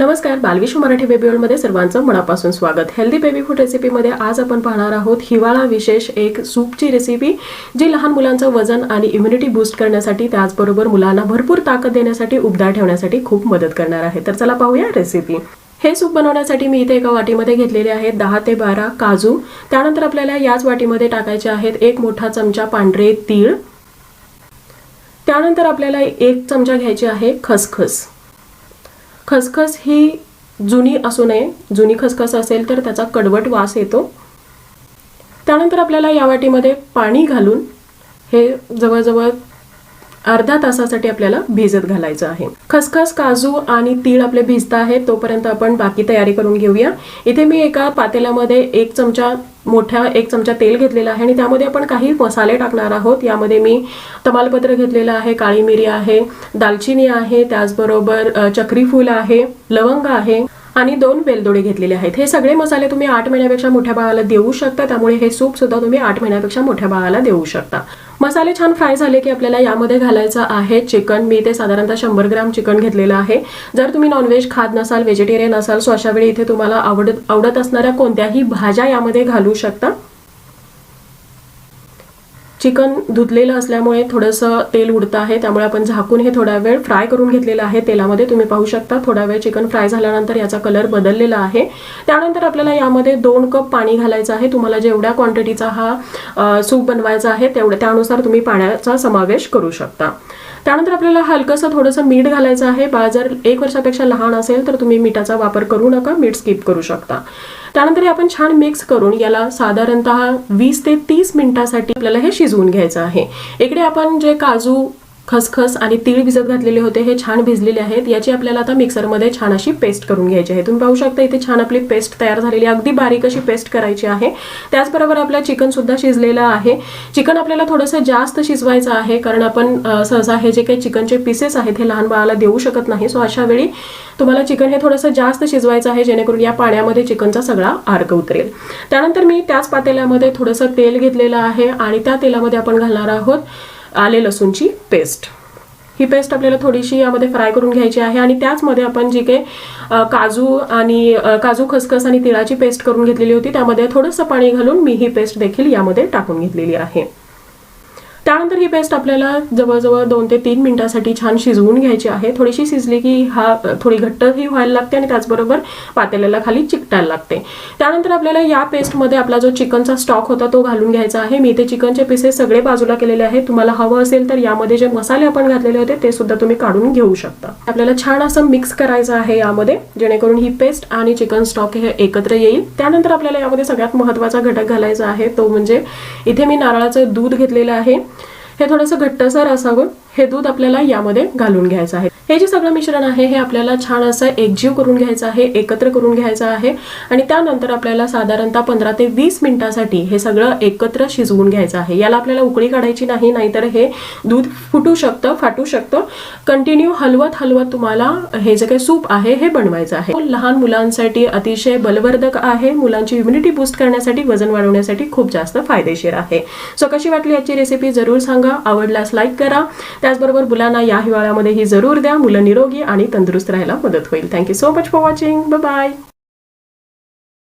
नमस्कार, बालविश्व मराठी बेबी वर्ल्डमध्ये सर्वांचं मनापासून स्वागत। हेल्दी बेबी फूड रेसिपीमध्ये आज आपण पाहणार आहोत हिवाळा विशेष एक सूपची रेसिपी, जी लहान मुलांचं वजन आणि इम्युनिटी बूस्ट करण्यासाठी, त्याचबरोबर मुलांना भरपूर ताकद देण्यासाठी, उबदार ठेवण्यासाठी खूप मदत करणार आहे। तर चला पाहूया रेसिपी। हे सूप बनवण्यासाठी मी इथे एका वाटीमध्ये घेतलेले आहेत 10 ते 12 काजू। त्यानंतर आपल्याला याच वाटीमध्ये टाकायचे आहेत 1 मोठा चमचा पांढरे तीळ। त्यानंतर आपल्याला 1 चमचा घ्यायची आहे खसखस। खसखस ही जुनी असू नये, जुनी खसखस असेल तर त्याचा कडवट वास येतो। त्यानंतर आपल्याला या वाटीमध्ये पाणी घालून हे जवळजवळ अर्धा तासासाठी आपल्याला भिजत घालायचं आहे। खसखस, काजू आणि तीळ आपले भिजत आहेत तोपर्यंत आपण बाकी तयारी करून घेऊया। इथे मी एका पातेल्यामध्ये 1 चमचा तेल घेतलेला आहे आणि त्यामध्ये आपण काही मसाले टाकणार आहोत। यामध्ये मी तमालपत्र घेतलेला आहे, काळी मिरी आहे, दालचिनी आहे, त्याचबरोबर चक्री फूल आहे, लवंग आहे आणि 2 वेलदोडे घेतलेले आहेत। हे सगळे मसाले तुम्ही 8 महिन्यापेक्षा मोठ्या बाळाला देऊ शकता, त्यामुळे हे सूप सुद्धा तुम्ही 8 महिन्यापेक्षा मोठ्या बाळाला देऊ शकता। मसाले छान फ्राय झाले की आपल्याला यामध्ये घालायचं आहे चिकन। मी इथे साधारणतः 100 ग्रॅम चिकन घेतलेलं आहे। जर तुम्ही नॉनव्हेज खात नसाल, व्हेजिटेरियन असाल, सो अशा वेळी इथे तुम्हाला आवडत असणाऱ्या कोणत्याही भाज्या यामध्ये घालू शकता। चिकन धुतलेलं असल्यामुळे थोडंसं तेल उडतं आहे, त्यामुळे आपण झाकून हे थोडा वेळ फ्राय करून घेतलेलं आहे तेलामध्ये। तुम्ही पाहू शकता थोडा वेळ चिकन फ्राय झाल्यानंतर याचा कलर बदललेला आहे। त्यानंतर आपल्याला यामध्ये 2 कप पाणी घालायचं आहे। तुम्हाला जेवढ्या क्वांटिटीचा हा सूप बनवायचा आहे त्यानुसार तुम्ही पाण्याचा समावेश करू शकता। त्यानंतर आपल्याला हलकंसं थोडंसं मीठ घालायचं आहे। बाळ जर 1 वर्षापेक्षा लहान असेल तर तुम्ही मिठाचा वापर करू नका, मीठ स्किप करू शकता। त्यानंतर आपण छान मिक्स करून याला साधारणतः 20 ते 30 मिनिटांसाठी आपल्याला हे शिजवून घ्यायचं आहे। इकडे आपण जे काजू, खसखस आणि तीळ भिजत घातलेले होते हे छान भिजलेले आहेत। याची आपल्याला आता मिक्सरमध्ये छान अशी पेस्ट करून घ्यायची आहे। तुम्ही पाहू शकता इथे छान आपली पेस्ट तयार झालेली आहे, अगदी बारीक अशी पेस्ट करायची आहे। त्याचबरोबर आपला चिकन सुद्धा शिजलेला आहे। चिकन आपल्याला थोडंसं जास्त शिजवायचं आहे, कारण आपण सहसा हे जे काही चिकनचे पीसेस आहेत हे लहान बाळाला देऊ शकत नाही। सो अशा वेळी तुम्हाला चिकन हे थोडंसं जास्त शिजवायचं आहे, जेणेकरून या पाण्यामध्ये चिकनचा सगळा अर्क उतरेल। त्यानंतर मी त्याच पातेल्यामध्ये थोडंसं तेल घेतलेलं आहे आणि त्या तेलामध्ये आपण घालणार आहोत आले लसूणची पेस्ट। ही पेस्ट आपल्याला थोडीशी यामध्ये फ्राय करून घ्यायची आहे आणि त्याचमध्ये आपण जी काही काजू, खसखस आणि तिळाची पेस्ट करून घेतलेली होती त्यामध्ये थोडंसं पाणी घालून मी ही पेस्ट देखील यामध्ये टाकून घेतलेली आहे। त्यानंतर ही पेस्ट आपल्याला जवळजवळ 2 ते 3 मिनिटांसाठी छान शिजवून घ्यायची आहे। थोडीशी शिजली की थोडी घट्टही व्हायला लागते आणि त्याचबरोबर पातेल्याला खाली चिकटायला लागते। त्यानंतर आपल्याला या पेस्टमध्ये आपला जो चिकनचा स्टॉक होता तो घालून घ्यायचा आहे। मी इथे चिकनचे पीसेस सगळे बाजूला केलेले आहेत। तुम्हाला हवं असेल तर यामध्ये जे मसाले आपण घातलेले होते ते सुद्धा तुम्ही काढून घेऊ शकता। आपल्याला छान असं मिक्स करायचं आहे यामध्ये, जेणेकरून ही पेस्ट आणि चिकन स्टॉक हे एकत्र येईल। त्यानंतर आपल्याला यामध्ये सगळ्यात महत्त्वाचा घटक घालायचा आहे, तो म्हणजे इथे मी नारळाचं दूध घेतलेलं आहे। हे थोडंसं घट्टसर असावं, हे दूध आपल्याला यामध्ये घालून घ्यायचं आहे। हे जे सगळं मिश्रण आहे हे आपल्याला छान असं एकजीव करून घ्यायचं आहे, एकत्र करून घ्यायचं आहे आणि त्यानंतर आपल्याला साधारणतः 15 ते 20 मिनिटांसाठी हे सगळं एकत्र शिजवून घ्यायचं आहे। याला आपल्याला उकळी काढायची नाही, नाहीतर हे दूध फाटू शकतं। कंटिन्यू हलवत तुम्हाला हे जे काही सूप आहे हे बनवायचं आहे। लहान मुलांसाठी अतिशय बलवर्धक आहे, मुलांची इम्युनिटी बूस्ट करण्यासाठी, वजन वाढवण्यासाठी खूप जास्त फायदेशीर आहे। सो कशी वाटली याची रेसिपी जरूर सांगा, आवडल्यास लाईक करा। त्याचबरोबर मुलांना या हिवाळ्यामध्ये ही जरूर द्या, मुलं निरोगी आणि तंदुरुस्त राहायला मदत होईल। Thank you so much for watching, bye bye.